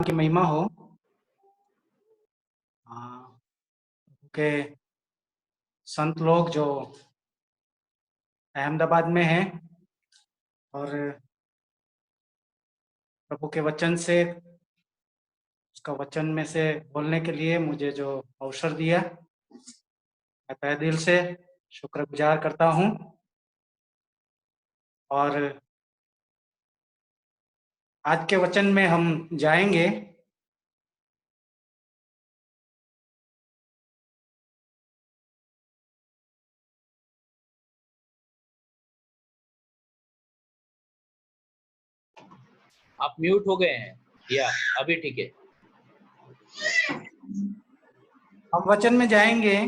की महिमा हो। हाँ, के संत लोग जो अहमदाबाद में हैं और प्रभु के वचन से उसका वचन में से बोलने के लिए मुझे जो अवसर दिया, मैं तहे दिल से शुक्रगुजार करता हूँ। और आज के वचन में हम जाएंगे आप म्यूट हो गए हैं या अभी ठीक है? हम वचन में जाएंगे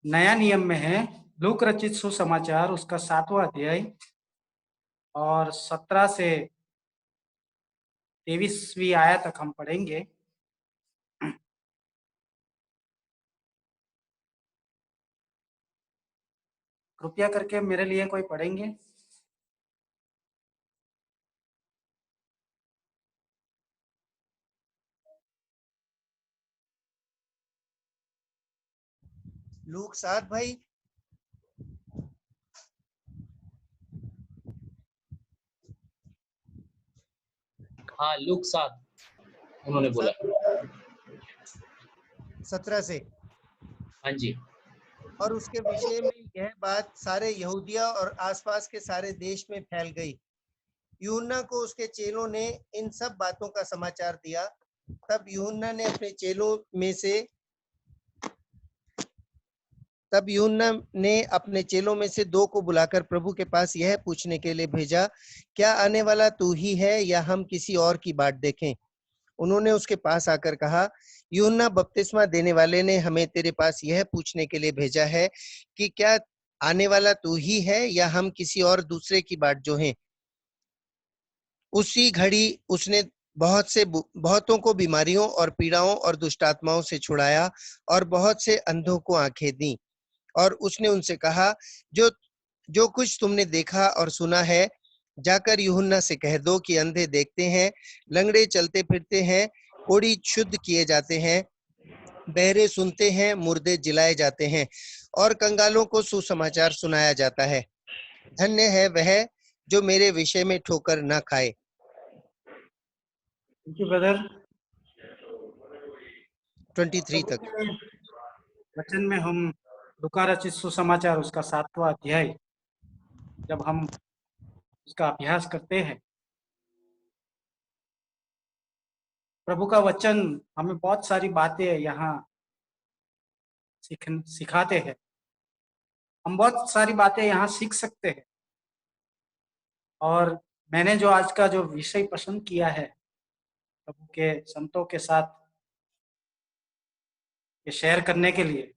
नया नियम में है लूक रचित सुसमाचार उसका 7वां अध्याय और 17 से 23वीं आयत तक हम पढ़ेंगे। कृपया करके मेरे लिए कोई पढ़ेंगे? लूक 7 भाई। हाँ, लूक 7 उन्होंने बोला। 17 से। हाँ जी। और उसके विषय में यह बात सारे यहूदिया और आसपास के सारे देश में फैल गई। यूहन्ना को उसके चेलों ने इन सब बातों का समाचार दिया। तब यूहन्ना ने अपने चेलों में से 2 को बुलाकर प्रभु के पास यह पूछने के लिए भेजा, क्या आने वाला तू ही है या हम किसी और की बाट देखें? उन्होंने उसके पास आकर कहा, यूहन्ना बपतिस्मा देने वाले ने हमें तेरे पास यह पूछने के लिए भेजा है कि क्या आने वाला तू ही है या हम किसी और दूसरे की बाट जोहें? उसी घड़ी उसने बहुतों को बीमारियों और पीड़ाओं और दुष्टात्माओं से छुड़ाया और बहुत से अंधों को आंखें दी। और उसने उनसे कहा, जो कुछ तुमने देखा और सुना है, जाकर यूहन्ना से कह दो कि अंधे देखते हैं, लंगड़े चलते फिरते हैं, कोढ़ी शुद्ध किए जाते हैं, बहरे सुनते हैं, मुर्दे जिलाए जाते हैं और कंगालों को सुसमाचार सुनाया जाता है। धन्य है वह जो मेरे विषय में ठोकर न खाए। Thank you brother. 23 तक। वचन में हम लूका रचित सुसमाचार उसका 7वां अध्याय जब हम उसका अभ्यास करते हैं, प्रभु का वचन हमें बहुत सारी बातें यहाँ सिखाते हैं। हम बहुत सारी बातें यहाँ सीख सकते हैं। और मैंने जो आज का जो विषय पसंद किया है प्रभु के संतों के साथ ये शेयर करने के लिए,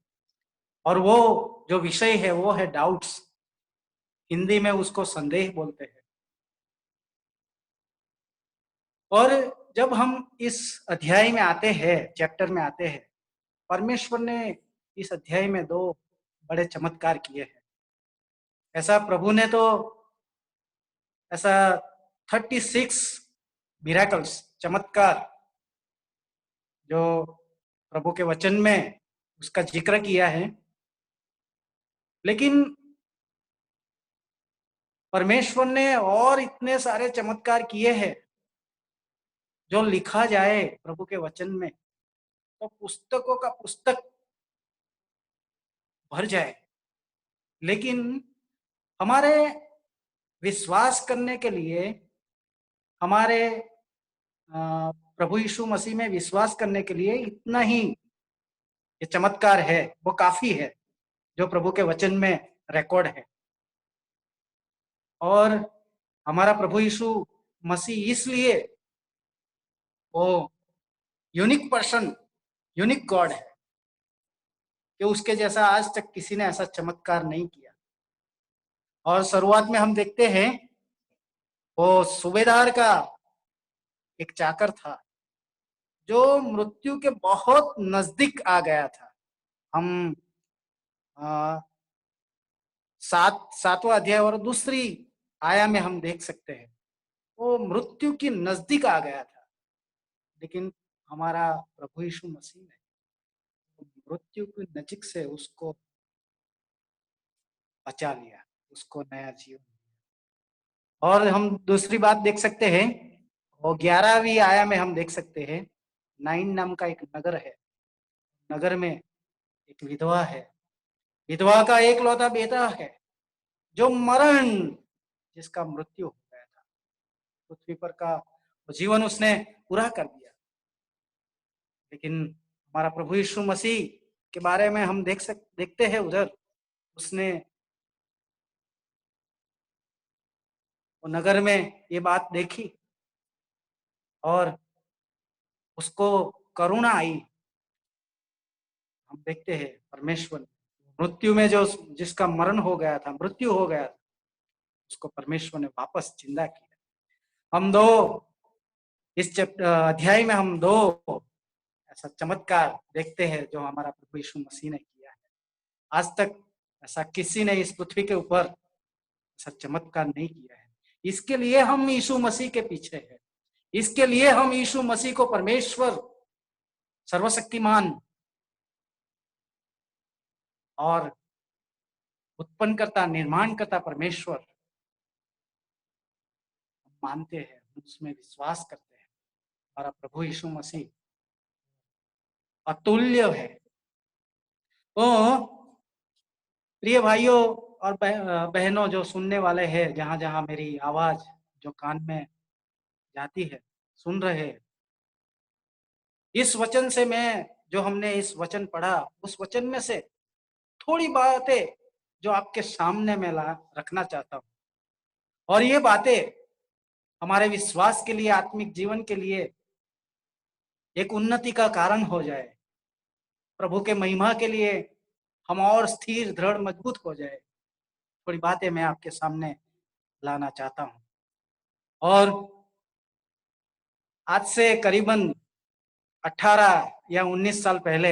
और वो जो विषय है वो है डाउट्स। हिंदी में उसको संदेह बोलते हैं। और जब हम इस अध्याय में आते हैं, चैप्टर में आते हैं, परमेश्वर ने इस अध्याय में 2 बड़े चमत्कार किए हैं। ऐसा प्रभु ने तो ऐसा 36 मिरेकल्स, चमत्कार जो प्रभु के वचन में उसका जिक्र किया है। लेकिन परमेश्वर ने और इतने सारे चमत्कार किए हैं जो लिखा जाए प्रभु के वचन में तो पुस्तकों का पुस्तक भर जाए। लेकिन हमारे विश्वास करने के लिए, हमारे प्रभु यीशु मसीह में विश्वास करने के लिए इतना ही ये चमत्कार है, वो काफी है जो प्रभु के वचन में रिकॉर्ड है। और हमारा प्रभु यीशु मसीह इसलिए वो यूनिक पर्सन, यूनिक गॉड है कि उसके जैसा आज तक किसी ने ऐसा चमत्कार नहीं किया। और शुरुआत में हम देखते हैं वो सूबेदार का एक चाकर था जो मृत्यु के बहुत नजदीक आ गया था। हम 7वां अध्याय और दूसरी आया में हम देख सकते हैं वो मृत्यु की नजदीक आ गया था। लेकिन हमारा प्रभु यीशु मसीह ने मृत्यु के नजीक से उसको बचा लिया, उसको नया जीवन दिया। और हम दूसरी बात देख सकते हैं, और 11वीं आया में हम देख सकते हैं, नाइन नाम का एक नगर है। नगर में एक विधवा है। विधवा का एकलौता बेटा है, जो जिसका मृत्यु हो गया था। पृथ्वी पर का जीवन उसने पूरा कर दिया। लेकिन हमारा प्रभु यीशु मसीह के बारे में हम देखते हैं उधर, उसने वो नगर में ये बात देखी और उसको करुणा आई। हम देखते हैं परमेश्वर मृत्यु में जो जिसका मरण हो गया था, मृत्यु हो गया था, उसको परमेश्वर ने वापस जिंदा किया। हम दो इस अध्याय में हम दो ऐसा चमत्कार देखते हैं जो हमारा प्रभु यीशु मसीह ने किया है। आज तक ऐसा किसी ने इस पृथ्वी के ऊपर ऐसा चमत्कार नहीं किया है। इसके लिए हम यीशु मसीह के पीछे हैं। इसके लिए हम यीशु मसीह को परमेश्वर सर्वशक्तिमान और उत्पन्न करता, निर्माण करता परमेश्वर मानते हैं, उसमें विश्वास करते हैं। हमारा प्रभु यीशु मसीह अतुल्य है। तो प्रिय भाइयों और बहनों जो सुनने वाले हैं, जहां जहां मेरी आवाज जो कान में जाती है, सुन रहे हैं, इस वचन से मैं जो हमने इस वचन पढ़ा, उस वचन में से थोड़ी बातें जो आपके सामने मैं रखना चाहता हूँ। और ये बातें हमारे विश्वास के लिए, आत्मिक जीवन के लिए एक उन्नति का कारण हो जाए। प्रभु के महिमा के लिए हम और स्थिर, दृढ़, मजबूत हो जाए। थोड़ी बातें मैं आपके सामने लाना चाहता हूँ। और आज से करीबन 18 या 19 साल पहले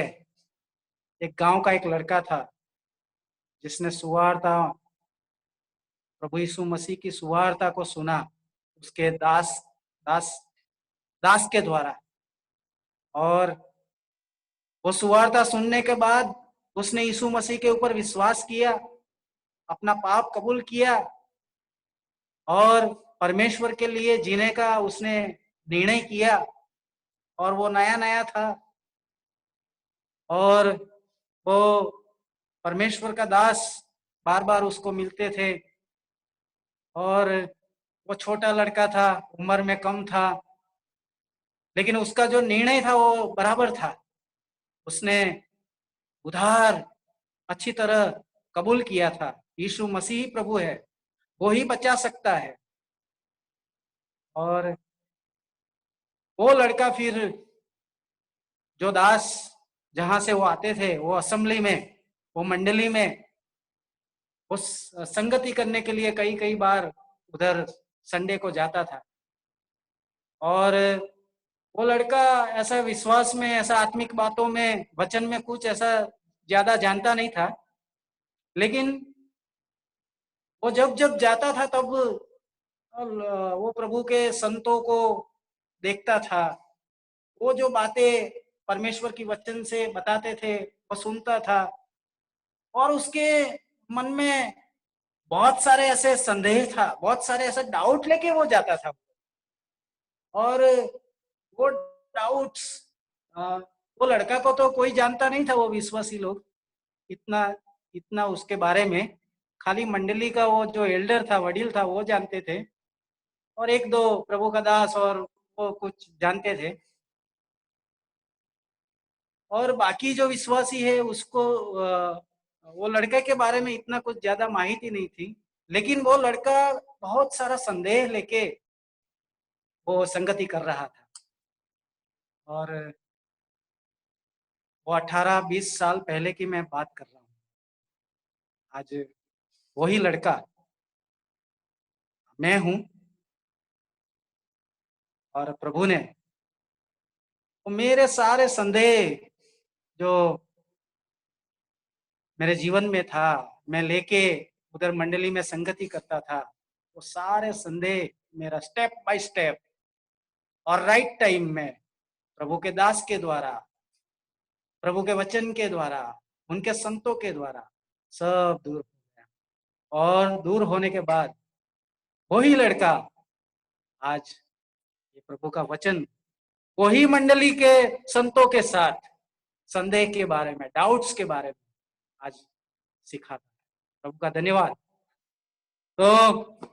एक गांव का एक लड़का था, जिसने सुवार्ता, प्रभु यीशु मसीह की सुवार्ता को सुना उसके दास दास दास के द्वारा। और वो सुवार्ता सुनने के बाद उसने यीशु मसीह के ऊपर विश्वास किया, अपना पाप कबूल किया और परमेश्वर के लिए जीने का उसने निर्णय किया। और वो नया नया था और वो परमेश्वर का दास बार बार उसको मिलते थे। और वो छोटा लड़का था, उम्र में कम था, लेकिन उसका जो निर्णय था वो बराबर था। उसने उधार अच्छी तरह कबूल किया था। यीशु मसीह प्रभु है, वो ही बचा सकता है। और वो लड़का फिर जो दास जहां से वो आते थे, वो असेंबली में, वो मंडली में, उस संगति करने के लिए कई कई बार उधर संडे को जाता था। और वो लड़का ऐसा विश्वास में, ऐसा आत्मिक बातों में, वचन में कुछ ऐसा ज्यादा जानता नहीं था। लेकिन वो जब जब जाता था तब वो प्रभु के संतों को देखता था। वो जो बातें परमेश्वर की वचन से बताते थे वो सुनता था। और उसके मन में बहुत सारे ऐसे संदेह था, बहुत सारे ऐसे डाउट लेके वो जाता था। और वो डाउट्स, वो लड़का को तो कोई जानता नहीं था, वो विश्वासी लोग इतना इतना उसके बारे में, खाली मंडली का वो जो एल्डर था, वडील था, वो जानते थे। और एक दो प्रभु का दास और वो कुछ जानते थे। और बाकी जो विश्वासी है उसको वो लड़के के बारे में इतना कुछ ज्यादा माहिती नहीं थी। लेकिन वो लड़का बहुत सारा संदेह लेके वो संगति कर रहा था। और वो 18-20 साल पहले की मैं बात कर रहा हूँ। आज वही लड़का मैं हूँ। और प्रभु ने वो मेरे सारे संदेह जो मेरे जीवन में था, मैं लेके उधर मंडली में संगति करता था, वो सारे संदेह मेरा स्टेप बाय स्टेप और राइट टाइम में प्रभु के दास के द्वारा, प्रभु के वचन के द्वारा, उनके संतों के द्वारा सब दूर हो गया। और दूर होने के बाद वही लड़का आज ये प्रभु का वचन वही मंडली के संतों के साथ संदेह के बारे में, डाउट्स के बारे में आज सिखाता है। प्रभु का धन्यवाद। तो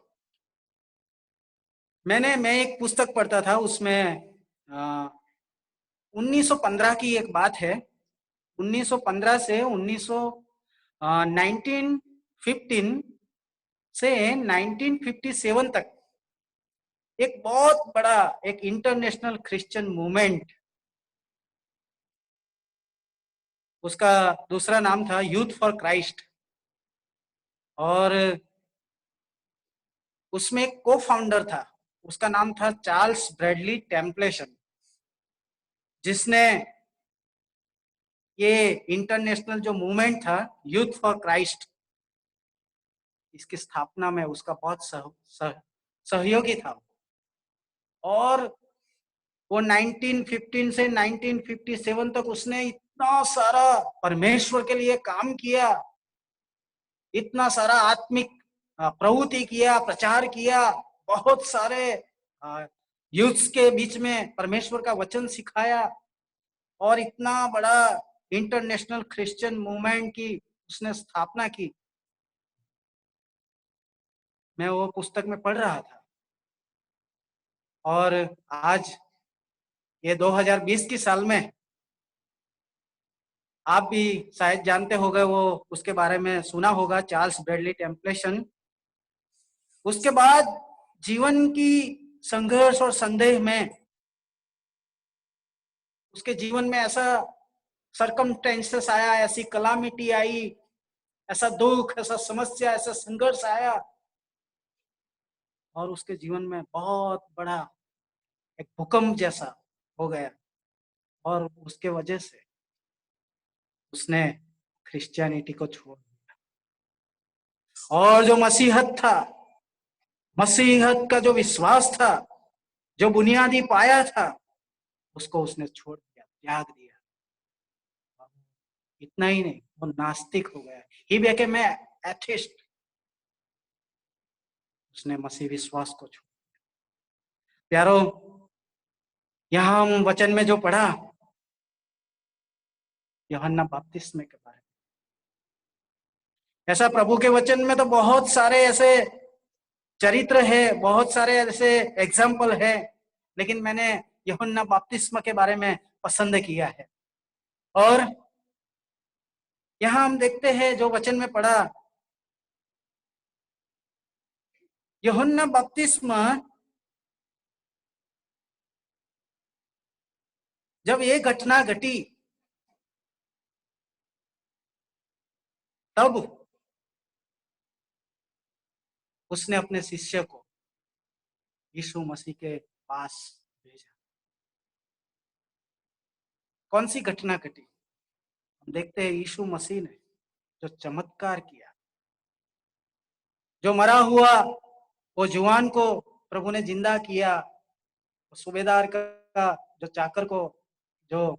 मैं एक पुस्तक पढ़ता था, उसमें 1915 की एक बात है। 1915 से 1915 से 1957 तक एक बहुत बड़ा एक इंटरनेशनल क्रिश्चियन मूवमेंट, उसका दूसरा नाम था यूथ फॉर क्राइस्ट, और उसमें एक को फाउंडर था, उसका नाम था चार्ल्स ब्रैडली टेम्पलेशन, जिसने ये इंटरनेशनल जो मूवमेंट था यूथ फॉर क्राइस्ट, इसकी स्थापना में उसका बहुत सहयोगी था। और वो 1915 से 1957 तक उसने इतना सारा परमेश्वर के लिए काम किया, इतना सारा आत्मिक प्रवृत्ति किया, प्रचार किया, बहुत सारे यूथ्स के बीच में परमेश्वर का वचन सिखाया, और इतना बड़ा इंटरनेशनल क्रिश्चियन मूवमेंट की उसने स्थापना की। मैं वो पुस्तक में पढ़ रहा था, और आज ये 2020 की साल में आप भी शायद जानते होंगे, वो उसके बारे में सुना होगा, चार्ल्स ब्रैडली टेम्पलेशन। उसके बाद जीवन की संघर्ष और संदेह में उसके जीवन में ऐसा सरकमस्टेंसेस आया, ऐसी कलामिटी आई, ऐसा दुख, ऐसा समस्या, ऐसा संघर्ष आया, और उसके जीवन में बहुत बड़ा एक भूकंप जैसा हो गया, और उसके वजह से उसने क्रिश्चियनिटी को छोड़ दिया, और जो मसीहत था, मसीहत का जो विश्वास था, जो बुनियादी पाया था, उसको उसने छोड़ दिया, त्याग दिया। इतना ही नहीं, वो नास्तिक हो गया, ही became an atheist। उसने मसीह विश्वास को छोड़ दिया। प्यारो, यहां हम वचन में जो पढ़ा यूहन्ना बपतिस्मा के बारे में, ऐसा प्रभु के वचन में तो बहुत सारे ऐसे चरित्र है, बहुत सारे ऐसे एग्जाम्पल है, लेकिन मैंने यूहन्ना बपतिस्मा के बारे में पसंद किया है। और यहां हम देखते हैं जो वचन में पढ़ा, यूहन्ना बपतिस्मा जब ये घटना घटी, तब उसने अपने शिष्य को यीशु मसीह के पास भेजा। कौन सी घटना घटी? हम देखते हैं यीशु मसीह ने जो चमत्कार किया, जो मरा हुआ वो जुआन को प्रभु ने जिंदा किया, सूबेदार का जो चाकर को जो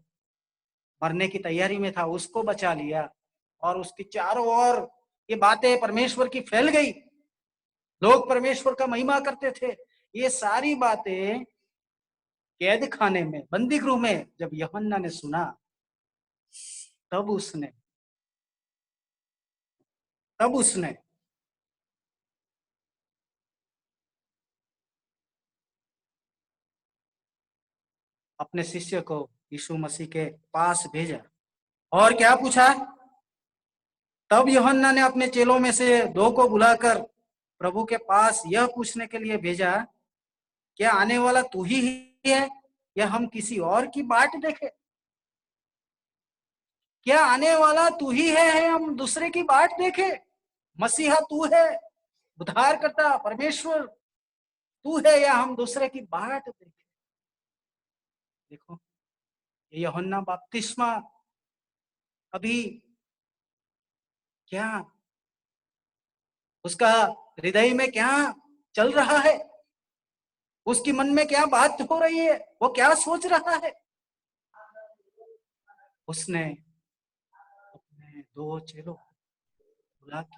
मरने की तैयारी में था उसको बचा लिया, और उसकी चारों ओर ये बातें परमेश्वर की फैल गई, लोग परमेश्वर का महिमा करते थे। ये सारी बातें कैद खाने में, बंदी गृह में जब यूहन्ना ने सुना, तब उसने अपने शिष्य को यीशु मसीह के पास भेजा, और क्या पूछा? तब यूहन्ना ने अपने चेलों में से 2 को बुलाकर प्रभु के पास यह पूछने के लिए भेजा, क्या आने वाला तू ही है या हम किसी और की बाट देखें? क्या आने वाला तू ही है हम दूसरे की बाट देखें? मसीहा तू है, उद्धार करता परमेश्वर तू है, या हम दूसरे की बाट देखें? देखो, ये यूहन्ना बपतिस्मा अभी क्या उसका हृदय में क्या चल रहा है, उसकी मन में क्या बात हो रही है, वो क्या सोच रहा है, उसने अपने 2 चेलों को बुला के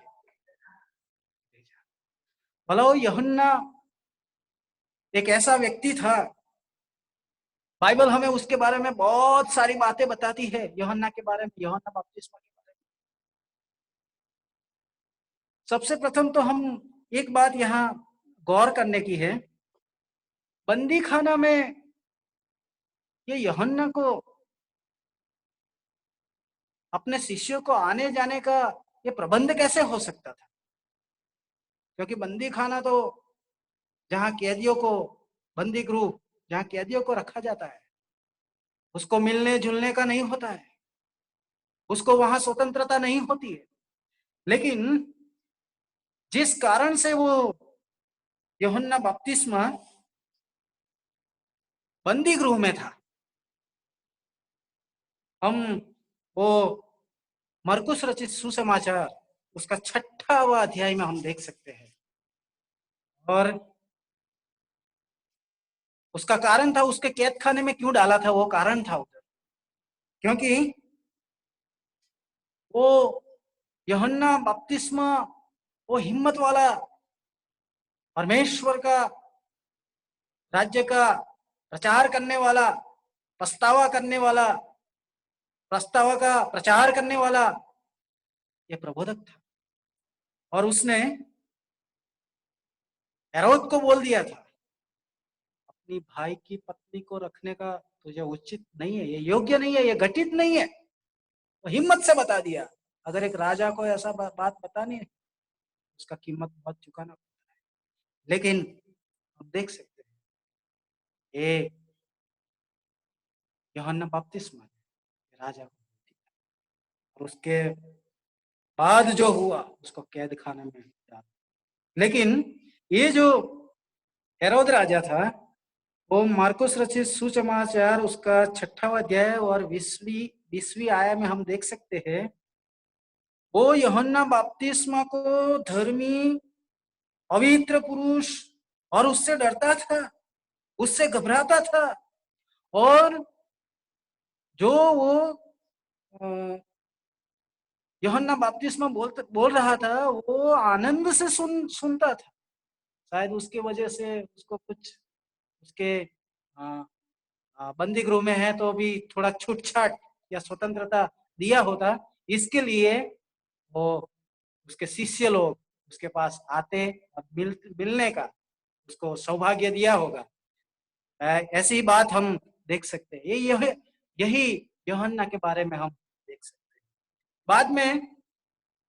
भेजा। भला वो यूहन्ना एक ऐसा व्यक्ति था, बाइबल हमें उसके बारे में बहुत सारी बातें बताती है, यूहन्ना के बारे में, यूहन्ना बपतिस्मा के बारे में। सबसे प्रथम तो हम एक बात यहाँ गौर करने की है, बंदी खाना में ये यूहन्ना को अपने शिष्यों को आने जाने का ये प्रबंध कैसे हो सकता था? क्योंकि बंदी खाना तो जहाँ कैदियों को, बंदी गृह जहाँ कैदियों को रखा जाता है, उसको मिलने जुलने का नहीं होता है, उसको वहां स्वतंत्रता नहीं होती है। लेकिन जिस कारण से वो यूहन्ना बपतिस्मा बंदी गृह में था, हम वो मरकुस रचित सुसमाचार उसका 6वां अध्याय में हम देख सकते हैं। और उसका कारण था, उसके कैद खाने में क्यों डाला था, वो कारण था उधर, क्योंकि वो यूहन्ना बपतिस्मा वो हिम्मत वाला, परमेश्वर का राज्य का प्रचार करने वाला, पछतावा करने वाला, प्रस्ताव का प्रचार करने वाला ये प्रबोधक था। और उसने हेरोद को बोल दिया था, अपनी भाई की पत्नी को रखने का तुझे उचित नहीं है, ये योग्य नहीं है, ये घटित नहीं है। तो हिम्मत से बता दिया। अगर एक राजा को ऐसा बात बतानी है, उसका कीमत बहुत चुकाना पड़ता है। लेकिन हम देख सकते हैं ये यूहन्ना बपतिस्मा राजा को, और उसके बाद जो हुआ उसको कैद खाने में डाला। लेकिन ये जो हेरोद राजा था, वो मार्कुस रचित सुसमाचार उसका 6वां अध्याय और 20वीं आया में हम देख सकते हैं, वो यूहन्ना बपतिस्मा को धर्मी पवित्र पुरुष और उससे डरता था, उससे घबराता था। और जो वो यूहन्ना बपतिस्मा बोल रहा था, वो आनंद से सुनता था। शायद उसकी वजह से उसको कुछ उसके बंदी गृह में है तो भी थोड़ा छूट छाट या स्वतंत्रता दिया होता, इसके लिए वो उसके शिष्य लोग उसके पास आते और मिलने का उसको सौभाग्य दिया होगा। ऐसी बात हम देख सकते हैं। यही यूहन्ना के बारे में हम देख सकते हैं। बाद में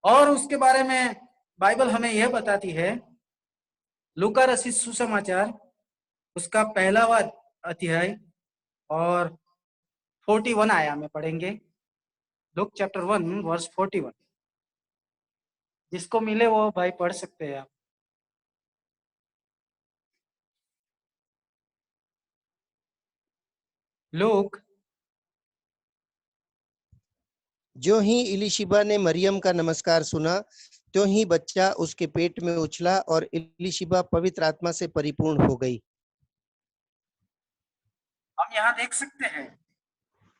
और उसके बारे में बाइबल हमें यह बताती है, लूका रचित सुसमाचार उसका 1वां अध्याय और 41 आया में पढ़ेंगे। Look chapter 1 verse 41। जिसको मिले वो भाई पढ़ सकते हैं आप। लूक। जो ही इलिशिबा ने मरियम का नमस्कार सुना, त्यों ही बच्चा उसके पेट में उछला और इलिशिबा पवित्र आत्मा से परिपूर्ण हो गई। हम यहाँ देख सकते हैं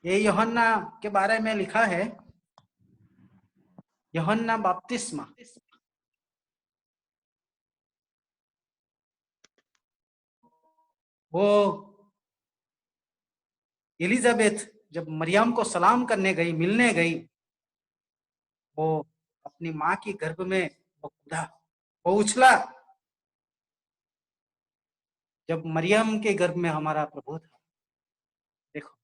ये यूहन्ना के बारे में लिखा है, यूहन्ना बपतिस्मा। वो एलिजाबेथ जब मरियम को सलाम करने गई, मिलने गई, वो अपनी माँ की गर्भ में वो कूदा, वो उछला। जब मरियम के गर्भ में हमारा प्रभु था। देखो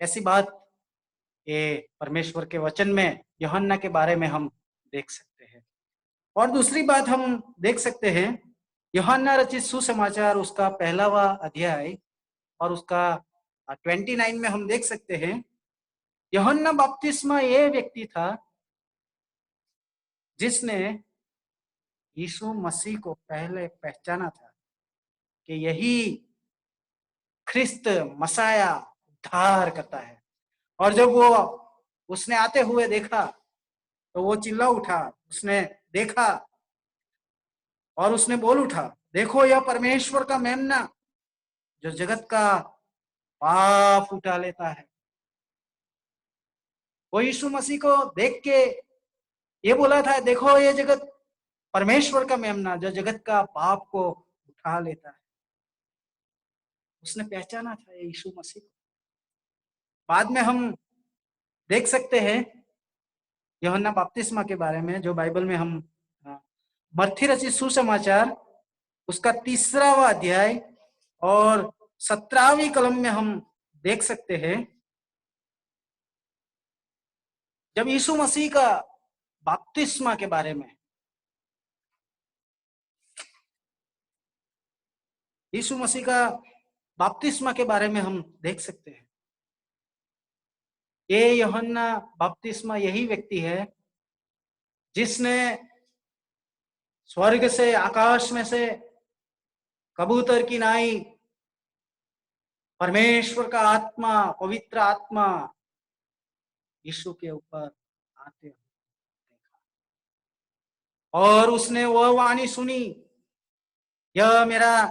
ऐसी बात ये परमेश्वर के वचन में यूहन्ना के बारे में हम देख सकते हैं। और दूसरी बात हम देख सकते हैं, यूहन्ना रचित सुसमाचार उसका 1वां अध्याय और उसका 29 में हम देख सकते हैं, यूहन्ना बपतिस्मा ये व्यक्ति था जिसने यीशु मसीह को पहले पहचाना था कि यही ख्रिस्त मसाया उद्धार करता है। और जब वो उसने आते हुए देखा तो वो चिल्ला उठा, उसने देखा और उसने बोल उठा, देखो यह परमेश्वर का मेमना जो जगत का पाप उठा लेता है। वो यीशु मसीह को देख के ये बोला था, देखो ये जगत परमेश्वर का मेमना जो जगत का पाप को उठा लेता है। उसने पहचाना था ये यीशु मसीह को। बाद में हम देख सकते हैं यूहन्ना बपतिस्मा के बारे में, जो बाइबल में हम मत्ती रचित सुसमाचार उसका 3वां अध्याय और 17वीं कलम में हम देख सकते हैं। जब यीशु मसीह का बपतिस्मा के बारे में, यीशु मसीह का बपतिस्मा के बारे में हम देख सकते हैं। ये यूहन्ना बपतिस्मा यही व्यक्ति है जिसने स्वर्ग से, आकाश में से कबूतर की नाई परमेश्वर का आत्मा, पवित्र आत्मा यीशु के ऊपर आते हुए देखा और उसने वह वाणी सुनी, यह मेरा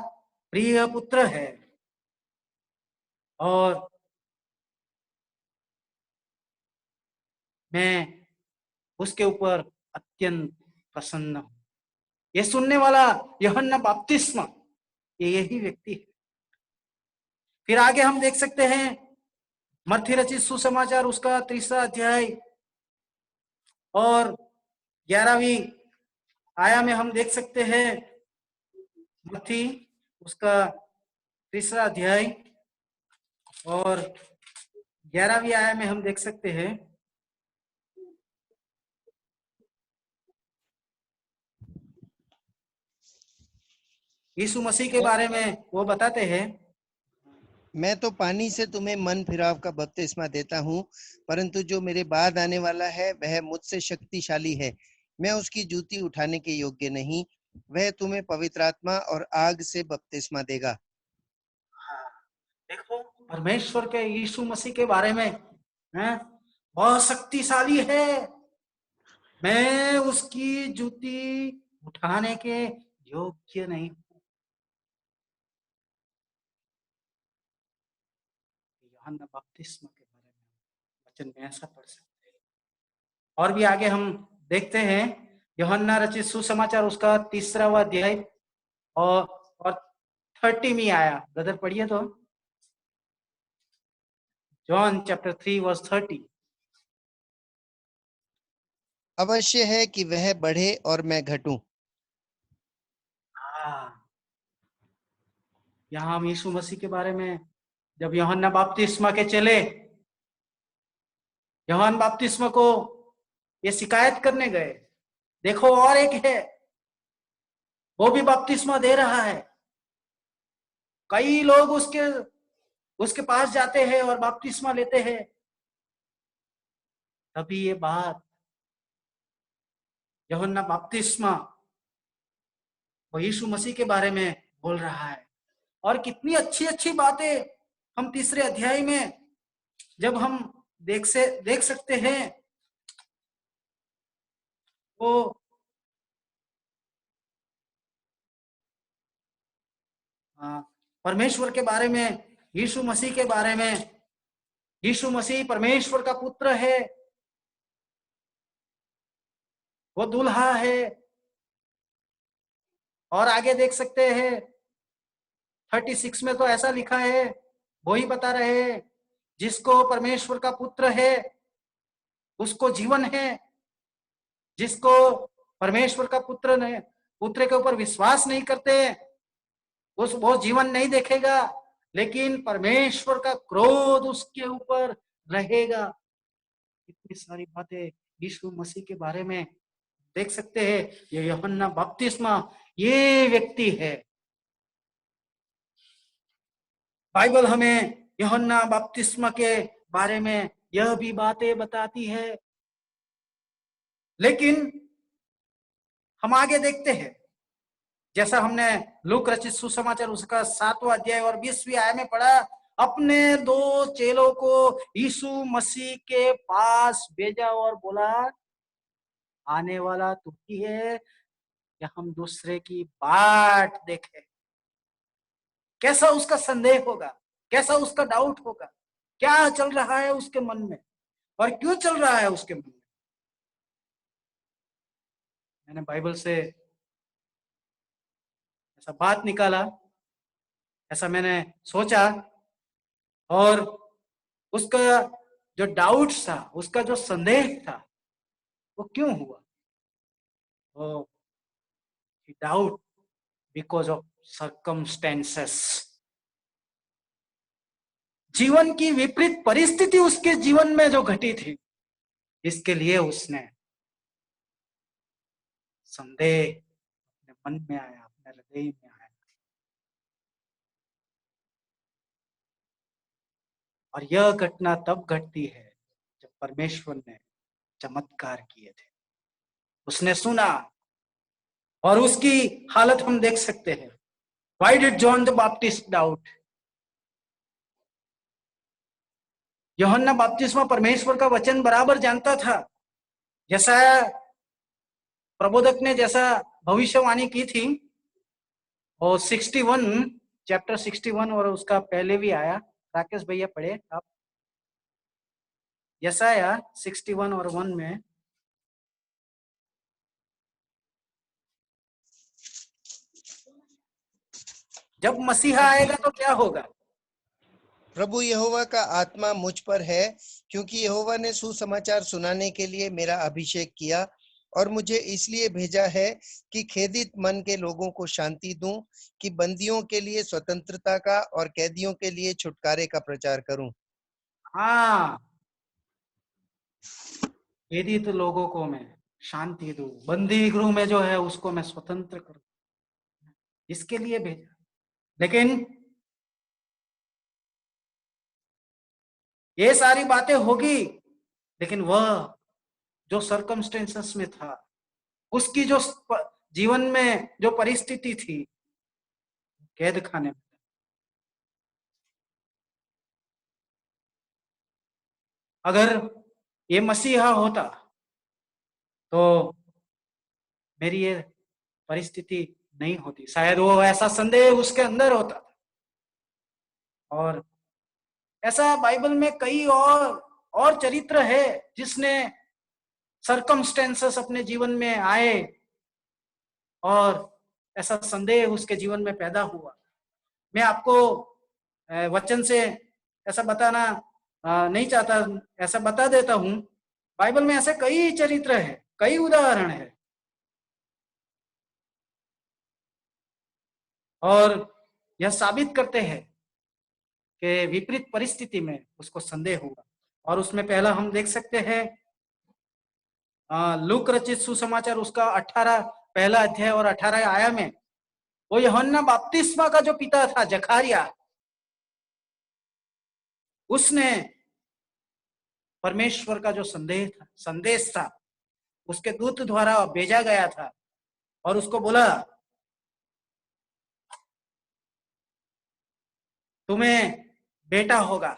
प्रिय पुत्र है और मैं उसके ऊपर अत्यंत प्रसन्न हूं। ये सुनने वाला यूहन्ना बपतिस्मा ये यही व्यक्ति है। फिर आगे हम देख सकते हैं मत्ती रचित सुसमाचार उसका 3रा अध्याय और 11वीं आया में हम देख सकते हैं। मत्ती उसका 3रा अध्याय और 11वीं आया में हम देख सकते हैं, यीशु मसीह के बारे में वो बताते हैं, मैं तो पानी से तुम्हें मन फिराव का बपतिस्मा देता हूँ, परंतु जो मेरे बाद आने वाला है वह मुझसे शक्तिशाली है। मैं उसकी जूती उठाने के योग्य नहीं। वह तुम्हें पवित्र आत्मा और आग से बपतिस्मा देगा। देखो परमेश्वर के यीशु मसीह के बारे में हैं, बहुत शक्तिशाली है। मैं उसकी जूती उठाने के योग्य नहीं हूं। यूहन्ना बपतिस्मा के बारे में वचन में ऐसा पढ़ सकते हैं। और भी आगे हम देखते हैं यूहन्ना रचित सुसमाचार उसका 3वां अध्याय और 30वीं आया। ब्रदर पढ़िए तो, जॉन चैप्टर 3 वर्स 30। अवश्य है कि वह बढ़े और मैं घटूं। यहाँ हम यीशु मसीह के बारे में, जब यूहन्ना बपतिस्मा के चले यूहन्ना बपतिस्मा को ये शिकायत करने गए, देखो और एक है वो भी बपतिस्मा दे रहा है। कई लोग उसके पास जाते हैं और बपतिस्मा लेते हैं। तभी ये बात यूहन्ना बपतिस्मा वो यीशु मसीह के बारे में बोल रहा है। और कितनी अच्छी अच्छी बातें हम 3रे अध्याय में जब हम देख सकते हैं। वो परमेश्वर के बारे में, यीशु मसीह के बारे में, यीशु मसीह परमेश्वर का पुत्र है, वो दूल्हा है। और आगे देख सकते हैं 36 में तो ऐसा लिखा है, वो ही बता रहे हैं, जिसको परमेश्वर का पुत्र है उसको जीवन है। जिसको परमेश्वर का पुत्र के ऊपर विश्वास नहीं करते वो जीवन नहीं देखेगा, लेकिन परमेश्वर का क्रोध उसके ऊपर रहेगा। इतनी सारी बातें यीशु मसीह के बारे में देख सकते हैं। ये यूहन्ना बपतिस्मा ये व्यक्ति है। बाइबल हमें यूहन्ना बपतिस्मा के बारे में यह भी बातें बताती है। लेकिन हम आगे देखते हैं, जैसा हमने लूक रचित सुसमाचार उसका 7वां अध्याय और 20वीं आय में पढ़ा, अपने 2 चेलों को यीशु मसीह के पास भेजा और बोला, आने वाला तू ही है या हम दूसरे की बाट देखें। कैसा उसका संदेह होगा, कैसा उसका डाउट होगा, क्या चल रहा है उसके मन में। और क्यों चल रहा है उसके मन में। मैंने बाइबल से ऐसा बात निकाला, ऐसा मैंने सोचा, और उसका जो डाउट था, उसका जो संदेह था, वो क्यों हुआ? वो डाउट बिकॉज ऑफ सर्कमस्टेंसेस। जीवन की विपरीत परिस्थिति उसके जीवन में जो घटी थी, इसके लिए उसने संदेह अपने मन में आया, अपने हृदय में आया। और यह घटना तब घटती है जब परमेश्वर ने चमत्कार किए थे। उसने सुना, और उसकी हालत हम देख सकते हैं। Why did John the Baptist doubt? यूहन्ना बपतिस्मा परमेश्वर का वचन बराबर जानता था। जैसा प्रबोधक ने जैसा भविष्यवाणी की थी, और 61 चैप्टर 61 और उसका पहले भी आया, राकेश भैया पढ़े आप। यशाया 61 और 1 में जब मसीहा आएगा तो क्या होगा? प्रभु यहोवा का आत्मा मुझ पर है, क्योंकि यहोवा ने सुसमाचार सुनाने के लिए मेरा अभिषेक किया, और मुझे इसलिए भेजा है कि खेदित मन के लोगों को शांति दूं, कि बंदियों के लिए स्वतंत्रता का और कैदियों के लिए छुटकारे का प्रचार करूं। हाँ, खेदित लोगों को मैं शांति दूं, बंदी गृह में जो है उसको मैं स्वतंत्र करूं, इसके लिए भेजा। लेकिन ये सारी बातें होगी, लेकिन वह जो सर्कमस्टेंसेस में था, उसकी जो जीवन में जो परिस्थिति थी, कैद खाने में। अगर ये मसीहा होता तो मेरी ये परिस्थिति नहीं होती, शायद वो ऐसा संदेह उसके अंदर होता। और ऐसा बाइबल में कई और चरित्र है जिसने सर्कमस्टेंसेस अपने जीवन में आए और ऐसा संदेह उसके जीवन में पैदा हुआ। मैं आपको वचन से ऐसा बताना नहीं चाहता, ऐसा बता देता हूं। बाइबल में ऐसे कई चरित्र है, कई उदाहरण है, और यह साबित करते हैं कि विपरीत परिस्थिति में उसको संदेह हुआ। और उसमें पहला हम देख सकते हैं लूक रचित सुसमाचार उसका 18 पहला अध्याय और 18 आया में, वो यूहन्ना बपतिस्मा का जो पिता था जखारिया, उसने परमेश्वर का जो संदेश था उसके दूत द्वारा भेजा गया था, और उसको बोला तुम्हें बेटा होगा।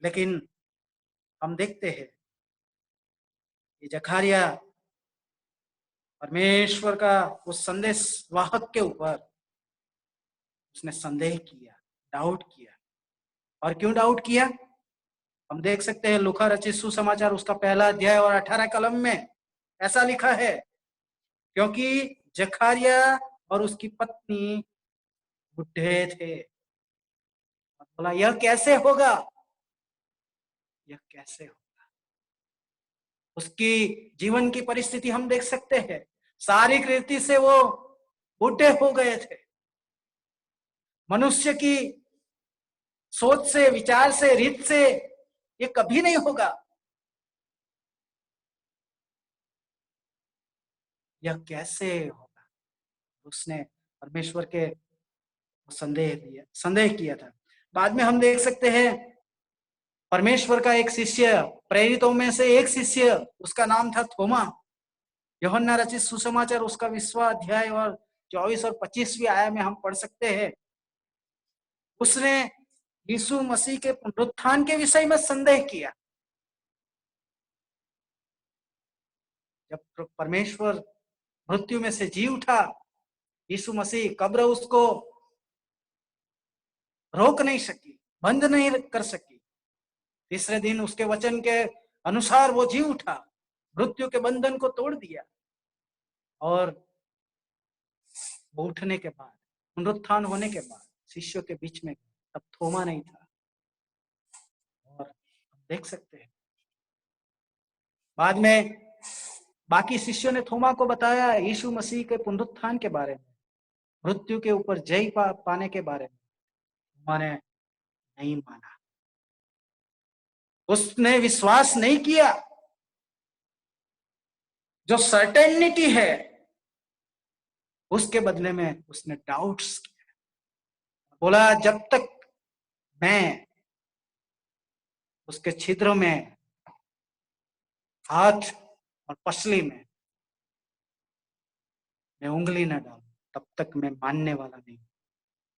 लेकिन हम देखते हैं कि जखारिया परमेश्वर का उस संदेश वाहक के ऊपर उसने संदेह किया, डाउट किया। और क्यों डाउट किया? हम देख सकते हैं लूका रचित सुसमाचार उसका पहला अध्याय और 18 कलम में ऐसा लिखा है, क्योंकि जखारिया और उसकी पत्नी बुढ़े थे। बोला यह कैसे होगा, यह कैसे होगा? उसकी जीवन की परिस्थिति हम देख सकते हैं, शारीरिक रीति से वो बुढ़े हो गए थे। मनुष्य की सोच से, विचार से, रीत से ये कभी नहीं होगा। यह कैसे होगा? उसने परमेश्वर के संदेह किया था। बाद में हम देख सकते हैं परमेश्वर का एक शिष्य, प्रेरितों में से एक शिष्य, उसका नाम था थोमा। यूहन्ना रचित सुसमाचार उसका 20वां अध्याय और 24 और 25वीं आया में हम पढ़ सकते हैं। उसने यीशु मसीह के पुनरुत्थान के विषय में संदेह किया। जब परमेश्वर मृत्यु में से जी उठा, यीशु मसीह, कब्र उसको रोक नहीं सकी, बंद नहीं कर सकी। तीसरे दिन उसके वचन के अनुसार वो जी उठा, मृत्यु के बंधन को तोड़ दिया, और वो उठने के बाद, पुनरुत्थान होने के बाद शिष्यों के बीच में, तब थोमा नहीं था। और देख सकते हैं बाद में बाकी शिष्यों ने थोमा को बताया यीशु मसीह के पुनरुत्थान के बारे में, मृत्यु के ऊपर जय पाने के बारे में। थोमा ने नहीं माना, उसने विश्वास नहीं किया। जो सर्टेनिटी है उसके बदले में उसने डाउट्स किया। बोला जब तक मैं उसके छिद्र में हाथ और पसली में मैं उंगली न डालूं, तब तक मैं मानने वाला नहीं।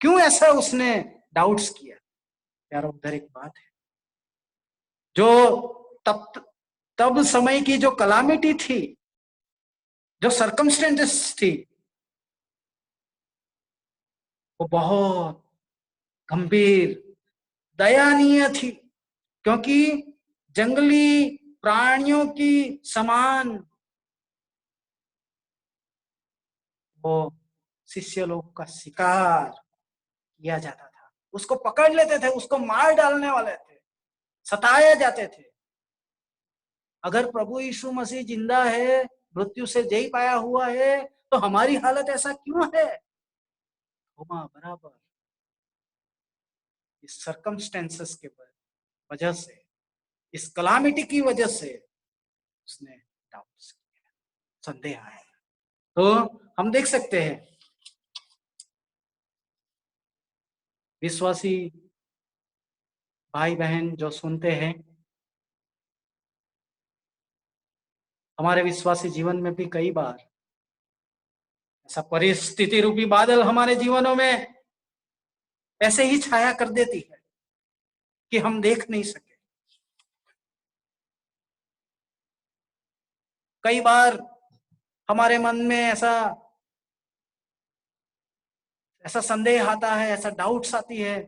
क्यों ऐसा उसने डाउट्स किया? यार उधर एक बात है, जो तब समय की जो कलामिटी थी, जो सरकमस्टेंसेस थी, वो बहुत गंभीर, दयनीय थी। क्योंकि जंगली प्राणियों की समान वो शिष्य लोग का शिकार किया जाता था। उसको पकड़ लेते थे, उसको मार डालने वाले थे, सताए जाते थे। अगर प्रभु यीशु मसीह जिंदा है, मृत्यु से जय पाया हुआ है, तो हमारी हालत ऐसा क्यों है? थोमा बराबर इस सर्कमस्टेंसेस के वजह से, इस कलामिटी की वजह से उसने डाउट्स किया, संदेह आया। तो हम देख सकते हैं विश्वासी भाई बहन जो सुनते हैं, हमारे विश्वासी जीवन में भी कई बार ऐसा परिस्थिति रूपी बादल हमारे जीवनों में ऐसे ही छाया कर देती है कि हम देख नहीं सके। कई बार हमारे मन में ऐसा संदेह आता है, ऐसा डाउट्स आती है,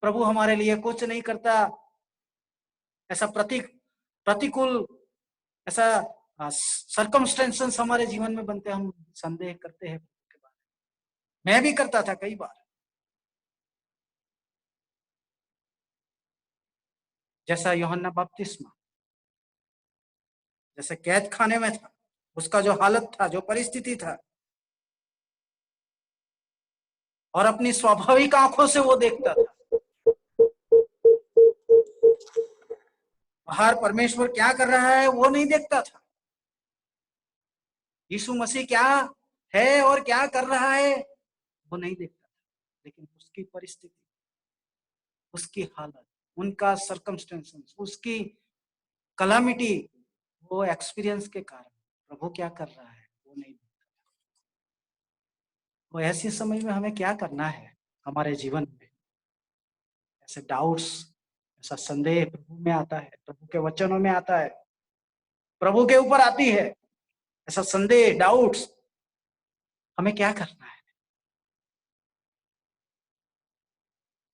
प्रभु हमारे लिए कुछ नहीं करता। ऐसा प्रतिकूल ऐसा सर्कमस्टेंसेस हमारे जीवन में बनते, हम संदेह करते हैं के बारे में। मैं भी करता था कई बार। जैसा यूहन्ना बपतिस्मा जैसे कैद खाने में था, उसका जो हालत था, जो परिस्थिति था, और अपनी स्वाभाविक आंखों से वो देखता था बाहर परमेश्वर क्या कर रहा है, वो नहीं देखता था। यीशु मसीह क्या है और क्या कर रहा है वो नहीं देखता था। लेकिन उसकी परिस्थिति, उसकी हालत, उनका सर्कमस्टेंसेस, उसकी कलामिटी, वो एक्सपीरियंस के कारण प्रभु क्या कर रहा है वो नहीं देखता था। तो ऐसे समय में हमें क्या करना है? हमारे जीवन में ऐसे डाउट्स, ऐसा संदेह प्रभु में आता है, प्रभु के वचनों में आता है, प्रभु के ऊपर आती है, ऐसा संदेह, डाउट्स, हमें क्या करना है?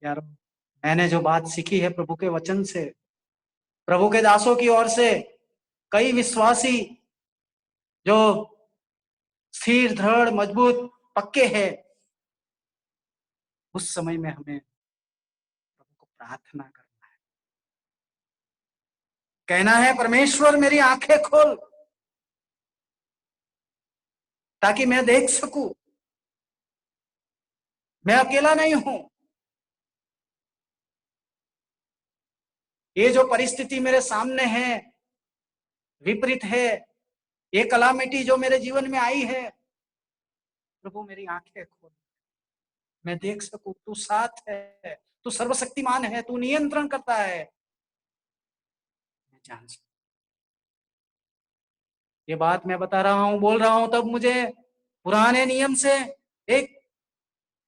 यार मैंने जो बात सीखी है प्रभु के वचन से, प्रभु के दासों की ओर से, कई विश्वासी जो स्थिर, दृढ़, मजबूत, पक्के हैं, उस समय में हमें प्रभु को प्रार्थना करना है, कहना है परमेश्वर मेरी आंखें खोल ताकि मैं देख सकूं, मैं अकेला नहीं हूं। ये जो परिस्थिति मेरे सामने है, विपरीत है, ये कलामिटी जो मेरे जीवन में आई है, प्रभु मेरी आंखें खोल, मैं देख सकूं, तू साथ है, तू सर्वशक्तिमान है, तू नियंत्रण करता है, मैं जान सकूं। ये बात मैं बता रहा हूं, बोल रहा हूं, तब मुझे पुराने नियम से एक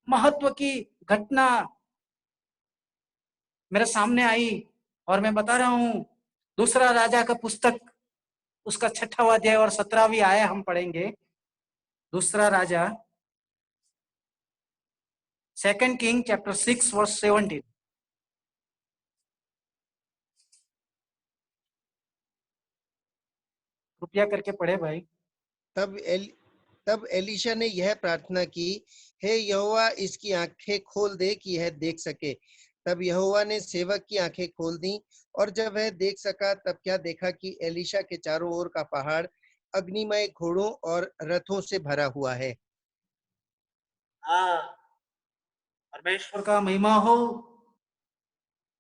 महत्व की घटना मेरे सामने आई, और मैं बता रहा हूं, दूसरा राजा का पुस्तक, उसका 6वां अध्याय और 17वीं आयत हम पढ़ेंगे। दूसरा राजा, 2 किंग चैप्टर 6 वर्स 17। कृपया करके पढ़े भाई। तब एलीशा ने यह प्रार्थना की, हे यहोवा, इसकी आंखें खोल दे कि यह देख सके। तब यहोवा ने सेवक की आंखें खोल दी, और जब वह देख सका तब क्या देखा कि एलीशा के चारों ओर का पहाड़ अग्निमय घोड़ों और रथों से भरा हुआ है। हाँ, परमेश्वर का महिमा हो।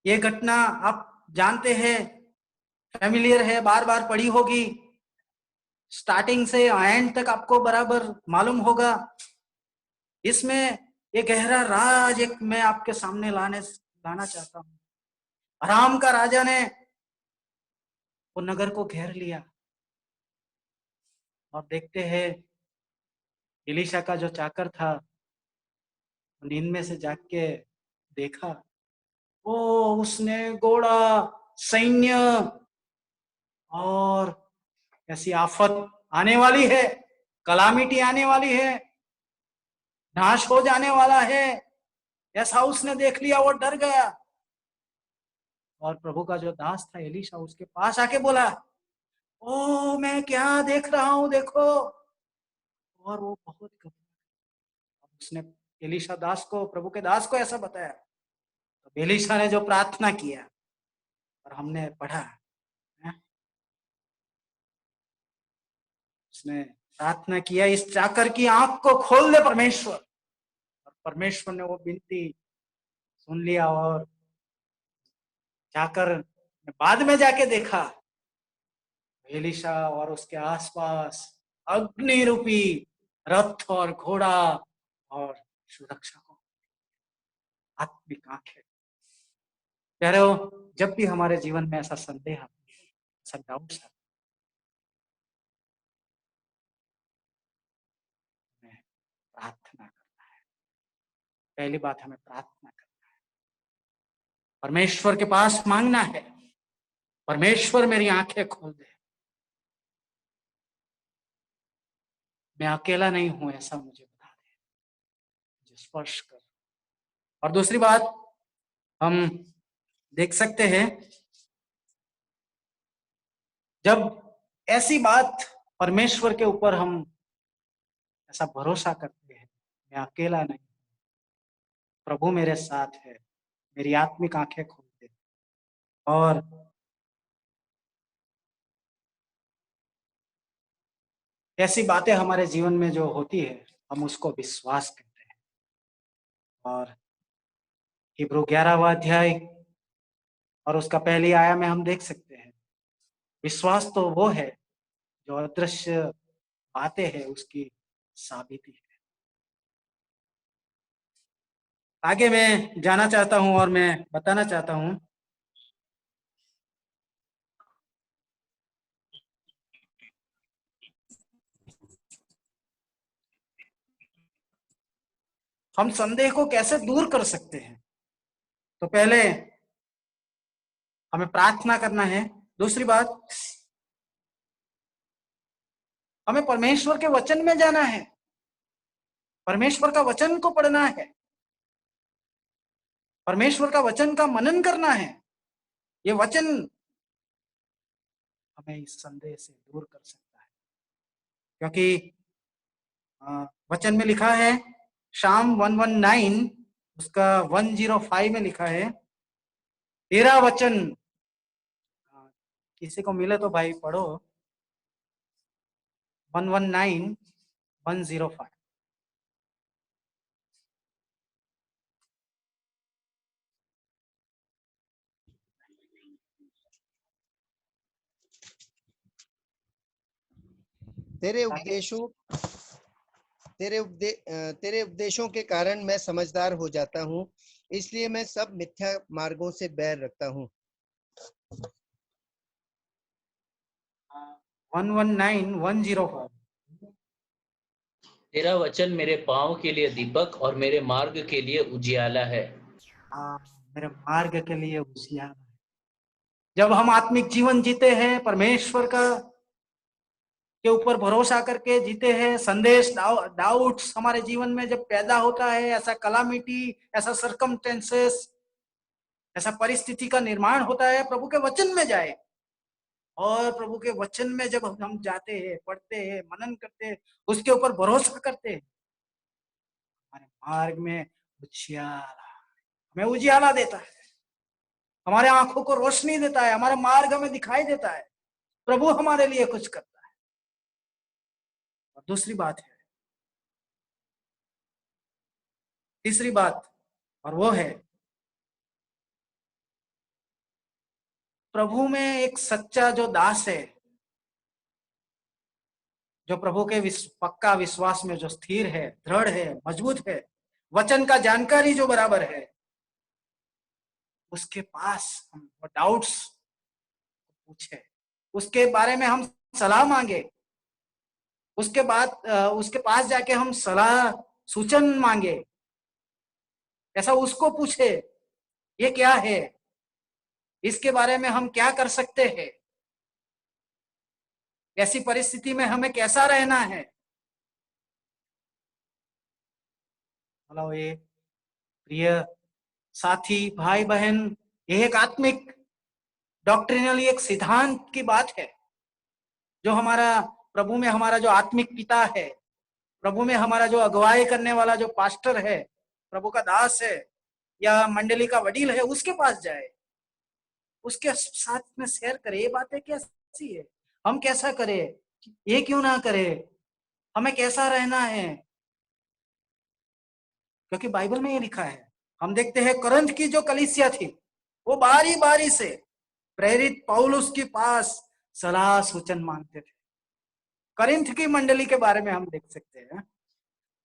ये घटना आप जानते हैं, फैमिलियर है, बार बार पढ़ी होगी, स्टार्टिंग से एंड तक आपको बराबर मालूम होगा। इसमें ये गहरा राज एक मैं आपके सामने लाना चाहता हूं। अराम का राजा ने वो नगर को घेर लिया, और देखते हैं एलीशा का जो चाकर था नींद में से जाग के देखा, ओ उसने घोड़ा, सैन्य और ऐसी आफत आने वाली है, कलामिटी आने वाली है, नाश हो जाने वाला है, ऐसा उसने देख लिया। वो डर गया, और प्रभु का जो दास था एलीशा उसके पास आके बोला, ओ मैं क्या देख रहा हूं, देखो। और वो बहुत घबरा। उसने एलीशा दास को, प्रभु के दास को ऐसा बताया। तो एलीशा ने जो प्रार्थना किया और हमने पढ़ा है, उसने प्रार्थना किया, इस चाकर की आंख को खोल दे परमेश्वर। और परमेश्वर ने वो विनती सुन लिया, और चाकर ने बाद में जाके देखा एलीशा और उसके आसपास अग्नि रूपी रथ और घोड़ा और सुरक्षा को। आत्मिक आंखें कह रहे हो, जब भी हमारे जीवन में ऐसा संदेह, ऐसा डाउट है, हमें प्रार्थना करना है। पहली बात, हमें प्रार्थना करना है, परमेश्वर के पास मांगना है, परमेश्वर मेरी आंखें खोल दे, मैं अकेला नहीं हूं, ऐसा मुझे बता दे, मुझे स्पर्श कर। और दूसरी बात हम देख सकते हैं, जब ऐसी बात परमेश्वर के ऊपर हम ऐसा भरोसा करते हैं, मैं अकेला नहीं, प्रभु मेरे साथ है, मेरी आत्मिक आंखें खोल दे। और ऐसी बातें हमारे जीवन में जो होती है, हम उसको विश्वास करते हैं। और हिब्रू 11वां अध्याय और उसका पहली आया में हम देख सकते हैं, विश्वास तो वो है जो अदृश्य बातें हैं उसकी साबिती है। आगे मैं जाना चाहता हूं और मैं बताना चाहता हूं, हम संदेह को कैसे दूर कर सकते हैं। तो पहले हमें प्रार्थना करना है। दूसरी बात, हमें परमेश्वर के वचन में जाना है, परमेश्वर का वचन को पढ़ना है, परमेश्वर का वचन का मनन करना है। ये वचन हमें इस संदेह से दूर कर सकता है, क्योंकि वचन में लिखा है, शाम 119 उसका 105 में लिखा है, तेरा वचन, किसी को मिले तो भाई पढ़ो, 119 105। तेरे उपदेशों के कारण मैं समझदार हो जाता हूँ, इसलिए मैं सब मिथ्या मार्गों से बैर रखता हूँ। 119 105। तेरा वचन मेरे पाँव के लिए दीपक और मेरे मार्ग के लिए उजियाला है। मेरे मार्ग के लिए उजियाला है। जब हम आत्मिक जीवन जीते हैं, परमेश्वर का के ऊपर भरोसा करके जीते हैं, संदेश डाउट्स हमारे जीवन में जब पैदा होता है, ऐसा कलामिटी, ऐसा सरकमस्टेंसेस, ऐसा परिस्थिति का निर्माण होता है, प्रभु के वचन में जाए, और प्रभु के वचन में जब हम जाते हैं, पढ़ते हैं, मनन करते हैं, उसके ऊपर भरोसा करते हैं, हमारे मार्ग में उजियाला, हमें उजियाला देता है, हमारे आंखों को रोशनी देता है, हमारा मार्ग हमें दिखाई देता है, प्रभु हमारे लिए कुछ करता है। और दूसरी बात है, तीसरी बात, और वो है प्रभु में एक सच्चा जो दास है, जो प्रभु के पक्का विश्वास में जो स्थिर है, दृढ़ है, मजबूत है, वचन का जानकारी जो बराबर है, उसके पास हम डाउट्स पूछे, उसके बारे में हम सलाह मांगे, उसके बाद उसके पास जाके हम सलाह सूचन मांगे, ऐसा उसको पूछे, ये क्या है, इसके बारे में हम क्या कर सकते हैं, ऐसी परिस्थिति में हमें कैसा रहना है। हेलो ये प्रिय साथी भाई बहन, ये एक आत्मिक डॉक्ट्रिनली एक सिद्धांत की बात है, जो हमारा प्रभु में हमारा जो आत्मिक पिता है, प्रभु में हमारा जो अगुवाई करने वाला जो पास्टर है, प्रभु का दास है या मंडली का वडील है, उसके पास जाए, उसके साथ में शेयर करे, ये बातें कैसी है, हम कैसा करें, ये क्यों ना करें, हमें कैसा रहना है। क्योंकि बाइबल में ये लिखा है, हम देखते हैं कोरिन्थ की जो कलीसिया थी, वो बारी बारी से प्रेरित पौलुस के पास सलाह सूचन मांगते थे। कोरिन्थ की मंडली के बारे में हम देख सकते हैं,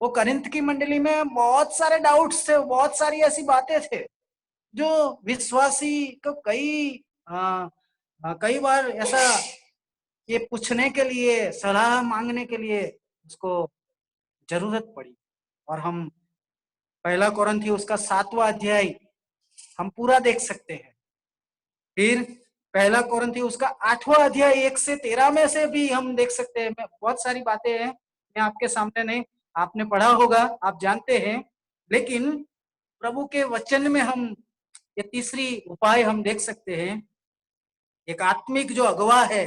वो कोरिन्थ की मंडली में बहुत सारे डाउट्स थे, बहुत सारी ऐसी बातें थे जो विश्वासी को कई बार ऐसा ये पूछने के लिए, सलाह मांगने के लिए उसको जरूरत पड़ी। और हम पहला कोरिन्थी उसका 7वां अध्याय हम पूरा देख सकते हैं। फिर पहला कोरिन्थी उसका 8वां अध्याय 1 से 13 में से भी हम देख सकते हैं। बहुत सारी बातें हैं, मैं आपके सामने नहीं, आपने पढ़ा होगा, आप जानते हैं, लेकिन प्रभु के वचन में हम ये तीसरी उपाय हम देख सकते हैं। एक आत्मिक जो अगवा है,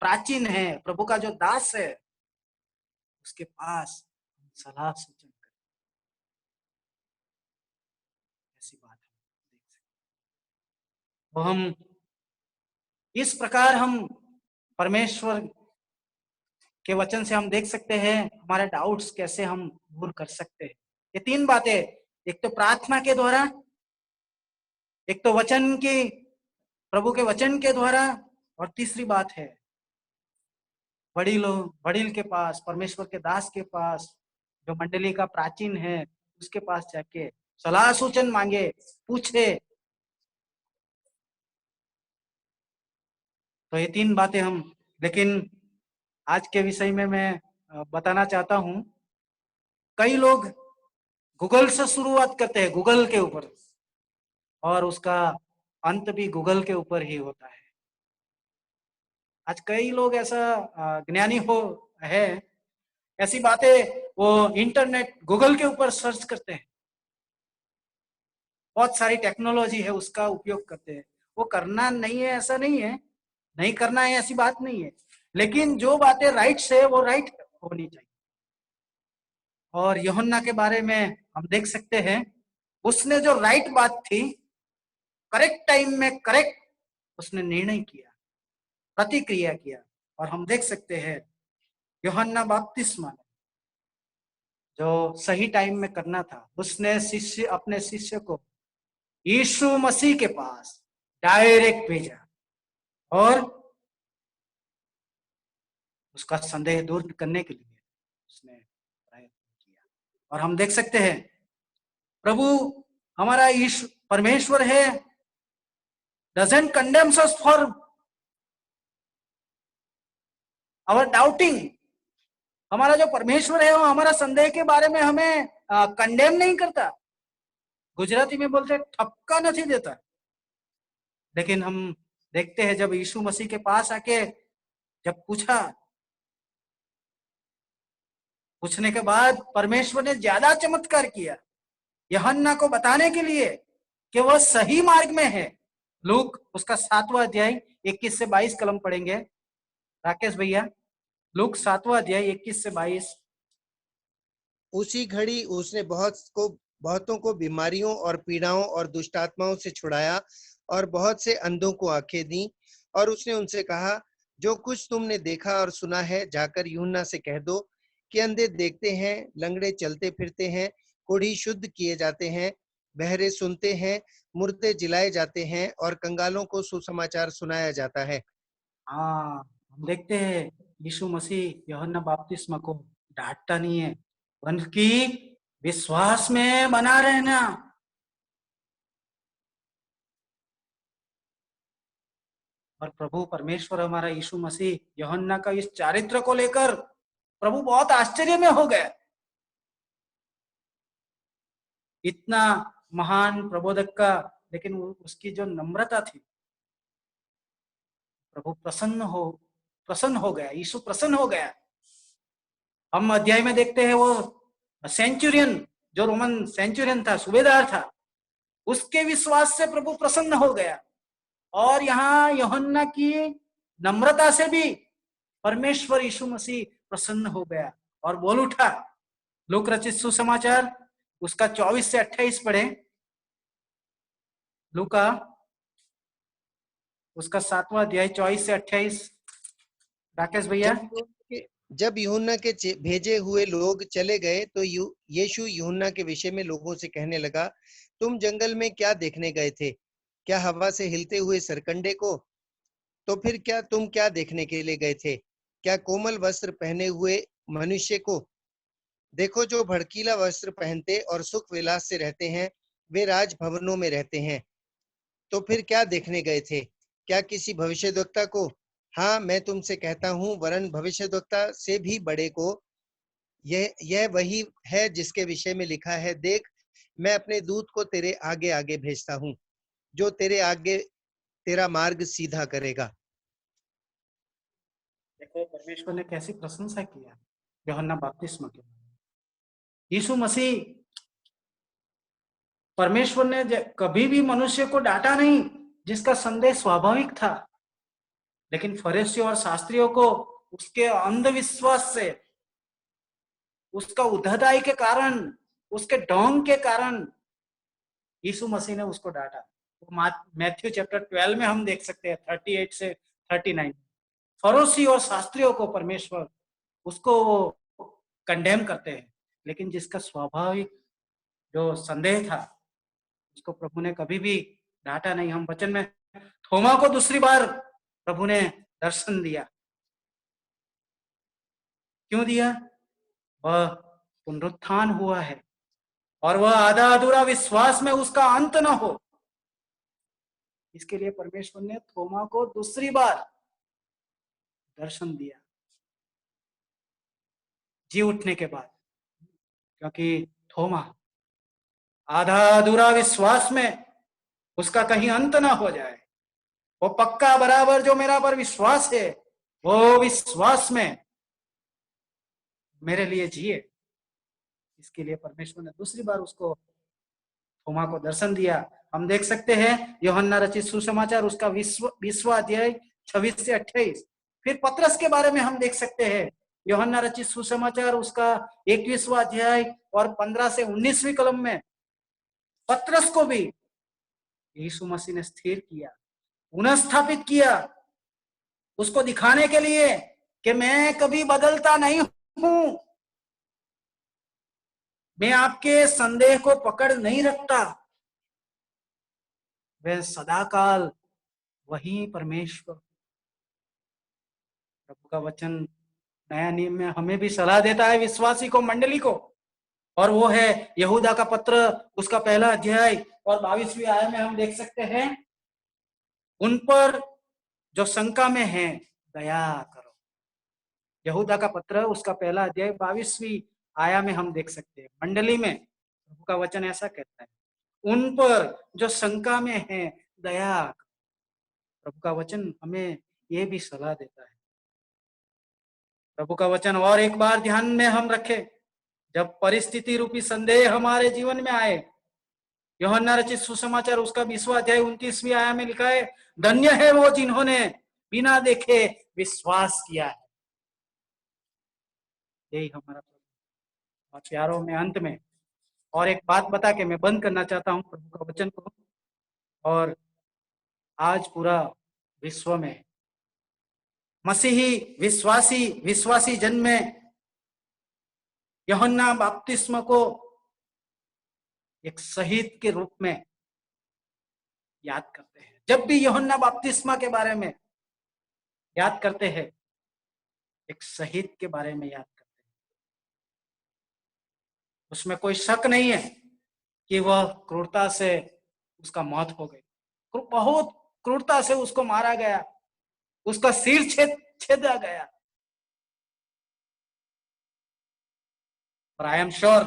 प्राचीन है, प्रभु का जो दास है, उसके पास सलाह सूचन करें, ऐसी बात हम देख सकते हैं। तो हम इस प्रकार हम परमेश्वर के वचन से हम देख सकते हैं हमारे डाउट्स कैसे हम दूर कर सकते हैं। ये तीन बातें, एक तो प्रार्थना के द्वारा, एक तो वचन की, प्रभु के वचन के द्वारा, और तीसरी बात है वडील के पास, परमेश्वर के दास के पास, जो मंडली का प्राचीन है, उसके पास जाके सलाह सूचन मांगे, पूछे। तो ये तीन बातें हम, लेकिन आज के विषय में मैं बताना चाहता हूं, कई लोग गूगल से शुरुआत करते हैं, गूगल के ऊपर, और उसका अंत भी गूगल के ऊपर ही होता है। आज कई लोग ऐसा ज्ञानी है, ऐसी बातें वो इंटरनेट गूगल के ऊपर सर्च करते हैं, बहुत सारी टेक्नोलॉजी है उसका उपयोग करते हैं। वो करना नहीं है ऐसा नहीं है, नहीं करना है ऐसी बात नहीं है, लेकिन जो बातें राइट से वो राइट होनी चाहिए। और यूहन्ना के बारे में हम देख सकते हैं, उसने जो राइट बात थी, करेक्ट टाइम में करेक्ट उसने निर्णय किया, प्रतिक्रिया किया। और हम देख सकते हैं यूहन्ना बपतिस्मा जो सही टाइम में करना था, उसने अपने शिष्य को यीशु मसीह के पास डायरेक्ट भेजा और उसका संदेह दूर करने के लिए उसने प्रयत्न किया। और हम देख सकते हैं प्रभु हमारा ईश्वर परमेश्वर है, doesn't condemns us for our doubting। हमारा जो परमेश्वर है वो हमारा संदेह के बारे में हमें कंडेम नहीं करता, गुजराती में बोलते ठपका नहीं देता। लेकिन हम देखते हैं जब यीशु मसीह के पास आके जब पूछने के बाद परमेश्वर ने ज्यादा चमत्कार किया यूहन्ना को बताने के लिए कि वह सही मार्ग में है। लूक उसका 7वां अध्याय 21 से 22 कलम पढ़ेंगे राकेश भैया। लूक 7वां अध्याय 21 से 22। उसी घड़ी उसने बहुतों को बीमारियों और पीड़ाओं और दुष्ट आत्माओं से छुड़ाया और बहुत से अंधों को आंखें दी। और उसने उनसे कहा, जो कुछ तुमने देखा और सुना है जाकर यूहन्ना से कह दो कि अंधे देखते हैं, लंगड़े चलते फिरते हैं, कोढ़ी शुद्ध किए जाते हैं, बहरे सुनते हैं, मुर्दे जिलाए जाते हैं और कंगालों को सुसमाचार सुनाया जाता है। हाँ, हम देखते हैं यीशु मसीह यूहन्ना बपतिस्मा को डांटता नहीं है, बल्कि विश्वास में बना रहना। और प्रभु परमेश्वर हमारा यीशु मसीह यूहन्ना का इस चारित्र को लेकर प्रभु बहुत आश्चर्य में हो गए। इतना महान प्रबोधक का, लेकिन उसकी जो नम्रता थी, प्रभु प्रसन्न हो गया, यीशु प्रसन्न हो गया। हम अध्याय में देखते हैं वो सेंचुरियन, जो रोमन सेंचुरियन था, सूबेदार था, उसके विश्वास से प्रभु प्रसन्न हो गया। और यहाँ यूहन्ना की नम्रता से भी परमेश्वर यीशु मसीह प्रसन्न हो गया और बोल उठा। लूक रचित सुसमाचार उसका 24 से 28 पढ़े। लूका उसका 7वां अध्याय 24 से 28। राकेश भैया। जब यूहन्ना के भेजे हुए लोग चले गए तो यीशु यूहन्ना के विषय में लोगों से कहने लगा, तुम जंगल में क्या देखने गए थे? क्या हवा से हिलते हुए सरकंडे को? तो फिर तुम क्या देखने के लिए गए थे? क्या कोमल वस्त्र पहने हुए मनुष्य को? देखो, जो भड़कीला वस्त्र पहनते और सुख विलास से रहते हैं, वे राजभवनों में रहते हैं। तो फिर क्या देखने गए थे? क्या किसी भविष्यद्वक्ता को? हाँ, मैं तुमसे कहता हूँ, वरन भविष्यद्वक्ता से भी बड़े को। यह वही है जिसके विषय में लिखा है, देख, मैं अपने दूत को तेरे आगे आगे भेजता हूँ, जो तेरे आगे तेरा मार्ग सीधा करेगा। देखो परमेश्वर ने कैसी प्रशंसा किया यूहन्ना बपतिस्मा के। यीशु मसीह, परमेश्वर ने कभी भी मनुष्य को डांटा नहीं, जिसका संदेश स्वाभाविक था। लेकिन फरीसियों और शास्त्रियों को उसके अंधविश्वास से, उसका उद्धताई के कारण, उसके ढोंग के कारण यीशु मसीह ने उसको डांटा। मैथ्यू चैप्टर 12 में हम देख सकते हैं 38 से 39। फरीसी और शास्त्रियों को परमेश्वर उसको कंडेम करते हैं, लेकिन जिसका स्वाभाविक जो संदेह था उसको प्रभु ने कभी भी डांटा नहीं। हम वचन में थोमा को दूसरी बार प्रभु ने दर्शन दिया। क्यों दिया? वह पुनरुत्थान हुआ है और वह आधा अधूरा विश्वास में उसका अंत न हो, इसके लिए परमेश्वर ने थोमा को दूसरी बार दर्शन दिया जी उठने के बाद। क्योंकि थोमा आधा अधूरा विश्वास में उसका कहीं अंत ना हो जाए। वो पक्का बराबर जो मेरा पर विश्वास है, वो विश्वास में मेरे लिए जिए। इसके लिए परमेश्वर ने दूसरी बार उसको, थोमा को दर्शन दिया। हम देख सकते हैं यूहन्ना रचित सुसमाचार उसका 20वां अध्याय 26 से 28। फिर पतरस के बारे में हम देख सकते हैं यूहन्ना रचित सुसमाचार उसका 21वां अध्याय और 15 से 19वीं कलम में पतरस को भी यीशु मसीह ने स्थिर किया, पुनः स्थापित किया, उसको दिखाने के लिए कि मैं कभी बदलता नहीं हूं, मैं आपके संदेह को पकड़ नहीं रखता, वह सदाकाल वही परमेश्वर। प्रभु का वचन नया नियम में हमें भी सलाह देता है, विश्वासी को, मंडली को, और वो है यहूदा का पत्र उसका 1 अध्याय और 22वीं आयत में हम देख सकते हैं, उन पर जो शंका में है दया करो। यहूदा का पत्र उसका 1 अध्याय 22वीं आयत में हम देख सकते हैं, मंडली में प्रभु का वचन ऐसा कहता है, उन पर जो शंका में है दया करो। प्रभु का वचन हमें ये भी सलाह देता है। प्रभु का वचन और एक बार ध्यान में हम रखें, जब परिस्थिति रूपी संदेह हमारे जीवन में आए, यूहन्ना रचित सुसमाचार उसका 20वां अध्याय 29वीं आया में लिखा है, धन्य है वो जिन्होंने बिना देखे विश्वास किया है। यही हमारा प्रभु। और प्यारों में अंत में और एक बात बता के मैं बंद करना चाहता हूं प्रभु का वचन को। और आज पूरा विश्व में मसीही विश्वासी जन में यूहन्ना बपतिस्मा को एक शहीद के रूप में याद करते हैं। जब भी यूहन्ना बपतिस्मा के बारे में याद करते हैं, एक शहीद के बारे में याद करते हैं। उसमें कोई शक नहीं है कि वह क्रूरता से उसका मौत हो गई, बहुत क्रूरता से उसको मारा गया, उसका सिर छेदा गया। और आई एम श्योर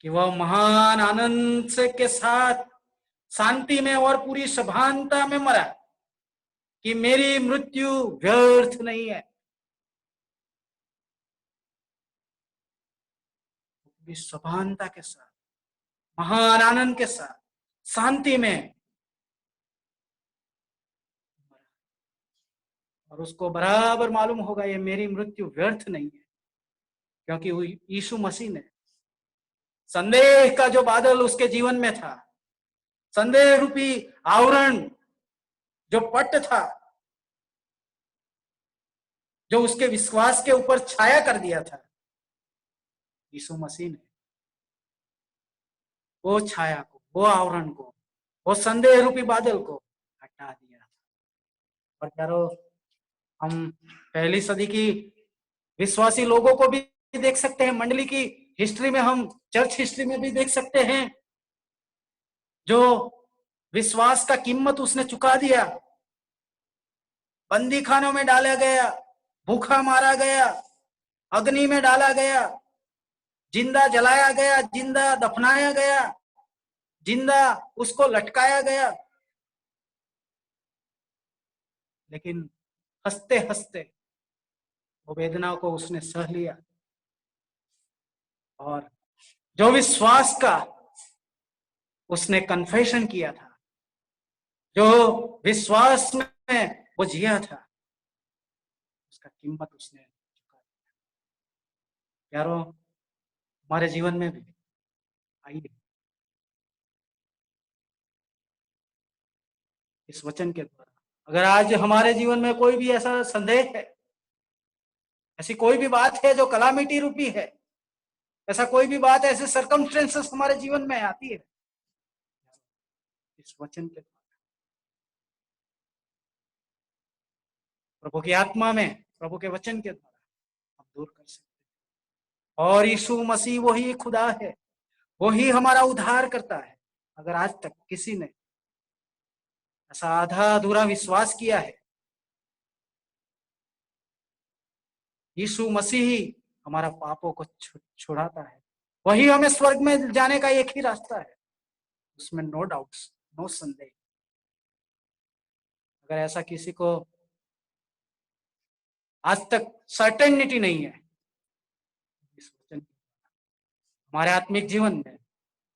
कि वह महान आनंद से के साथ शांति में और पूरी सभानता में मरा, कि मेरी मृत्यु व्यर्थ नहीं है। पूरी सभानता के साथ, महान आनंद के साथ, शांति में मरा। और उसको बराबर मालूम होगा ये मेरी मृत्यु व्यर्थ नहीं है, क्योंकि यीशु मसीह ने संदेह का जो बादल उसके जीवन में था, संदेह रूपी आवरण जो पट था, जो उसके विश्वास के ऊपर छाया कर दिया था, यीशु मसीह ने वो छाया को, वो आवरण को, वो संदेह रूपी बादल को हटा दिया था। और प्यारो, हम पहली सदी की विश्वासी लोगों को भी देख सकते हैं, मंडली की हिस्ट्री में, हम चर्च हिस्ट्री में भी देख सकते हैं, जो विश्वास का कीमत उसने चुका दिया। बंदी खानों में डाला गया, भूखा मारा गया, अग्नि में डाला गया, जिंदा जलाया गया, जिंदा दफनाया गया, जिंदा उसको लटकाया गया। लेकिन हंसते हंसते वो वेदना को उसने सह लिया। और जो विश्वास का उसने कन्फेशन किया था, जो विश्वास में वो जिया था, उसका कीमत उसने चुका दिया। यारों, हमारे जीवन में भी आइए इस वचन के द्वारा, अगर आज हमारे जीवन में कोई भी ऐसा संदेह है, ऐसी कोई भी बात है जो कलामिटी रूपी है, ऐसा कोई भी बात, ऐसे सर्कमस्टेंसेस हमारे जीवन में आती है, इस वचन के द्वारा प्रभु की आत्मा में, प्रभु के वचन के द्वारा हम दूर कर सकते हैं। और यीशु मसीह वही खुदा है, वही हमारा उद्धार करता है। अगर आज तक किसी ने ऐसा आधा अधूरा विश्वास किया है, यीशु मसीह ही हमारा पापों को छुड़ाता है, वही हमें स्वर्ग में जाने का एक ही रास्ता है, उसमें नो डाउट्स, नो संदेह। अगर ऐसा किसी को आज तक सर्टेनिटी नहीं है, इस वचन हमारे आत्मिक जीवन में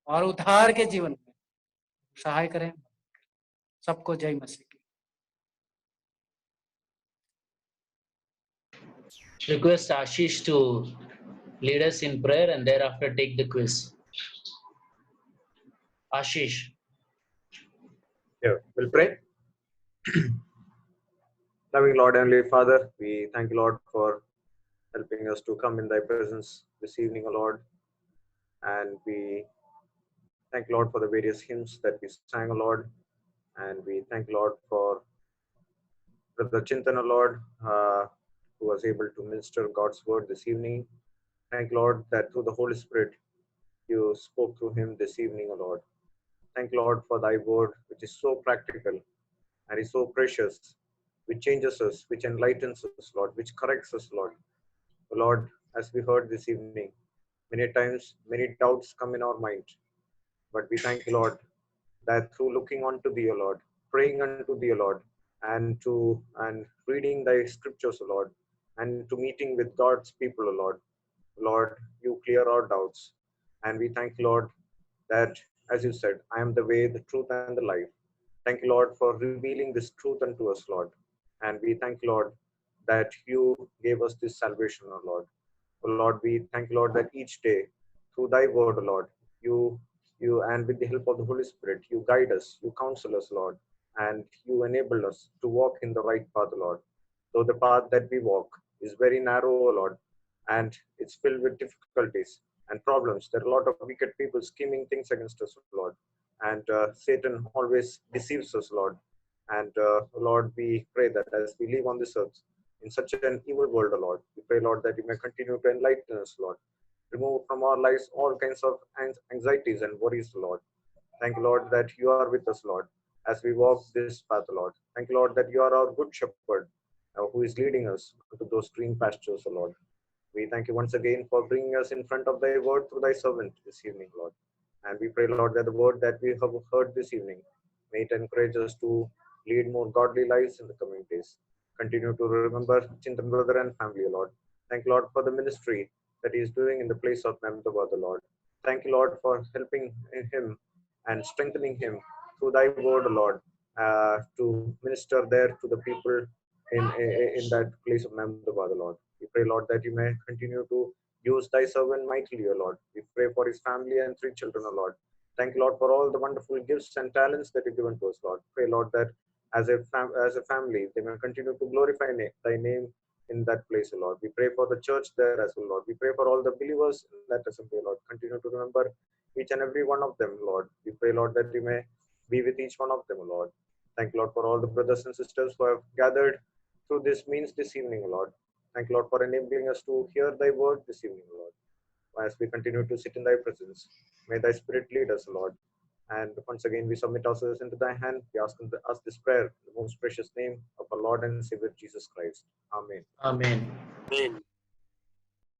और उद्धार के जीवन में सहाय करें। सबको जय मसीह की। Request Ashish to lead us in prayer and thereafter take the quiz. Ashish. Yeah, we'll pray. Loving Lord, Heavenly Father, we thank you, Lord, for helping us to come in thy presence this evening, O Lord. And we thank you, Lord, for the various hymns that we sang, O Lord. And we thank you, Lord, for Brother Chintan, O Lord, who was able to minister God's word this evening. Thank you, Lord, that through the Holy Spirit, you spoke through him this evening, O Lord. Thank you, Lord, for thy word, which is so practical and is so precious, which changes us, which enlightens us, Lord, which corrects us, Lord. O Lord, as we heard this evening, many times, many doubts come in our mind. But we thank you, Lord, that through looking unto thee, O Lord, praying unto thee, O Lord, and reading thy scriptures, O Lord, and to meeting with God's people, O Lord, Lord, you clear our doubts. And we thank you, Lord, that, as you said, I am the way, the truth, and the life. Thank you, Lord, for revealing this truth unto us, Lord. And we thank you, Lord, that you gave us this salvation, O Lord. O Lord, we thank you, Lord, that each day, through thy word, O Lord, you and with the help of the Holy Spirit, you guide us, you counsel us, Lord, and you enable us to walk in the right path, Lord. Though the path that we walk is very narrow, O Lord, and it's filled with difficulties and problems. There are a lot of wicked people scheming things against us, Lord. And Satan always deceives us, Lord. And Lord, we pray that as we live on this earth in such an evil world, Lord, we pray, Lord, that you may continue to enlighten us, Lord. Remove from our lives all kinds of anxieties and worries, Lord. Thank you, Lord, that you are with us, Lord, as we walk this path, Lord. Thank you, Lord, that you are our good shepherd who is leading us to those green pastures, Lord. We thank you once again for bringing us in front of thy word through thy servant this evening, Lord. And we pray, Lord, that the word that we have heard this evening may it encourage us to lead more godly lives in the coming days. Continue to remember Chintan brother and family, Lord. Thank you, Lord, for the ministry that he is doing in the place of Ahmedabad, Lord. Thank you, Lord, for helping him and strengthening him through thy word, Lord, to minister there to the people in that place of Ahmedabad, Lord. We pray, Lord, that you may continue to use thy servant mightily, O Lord. We pray for his family and 3 children, O Lord. Thank you, Lord, for all the wonderful gifts and talents that you given to us, Lord. Pray, Lord, that as a family, they may continue to glorify thy name in that place, O Lord. We pray for the church there as well, Lord. We pray for all the believers in that assembly, Lord. Continue to remember each and every one of them, Lord. We pray, Lord, that you may be with each one of them, Lord. Thank you, Lord, for all the brothers and sisters who have gathered through this means this evening, Lord. Thank you, Lord, for enabling us to hear thy word this evening, Lord. As we continue to sit in thy presence, may thy spirit lead us, Lord. And once again, we submit ourselves into thy hand. We ask this prayer in the most precious name of our Lord and Savior Jesus Christ. Amen. Amen. Amen.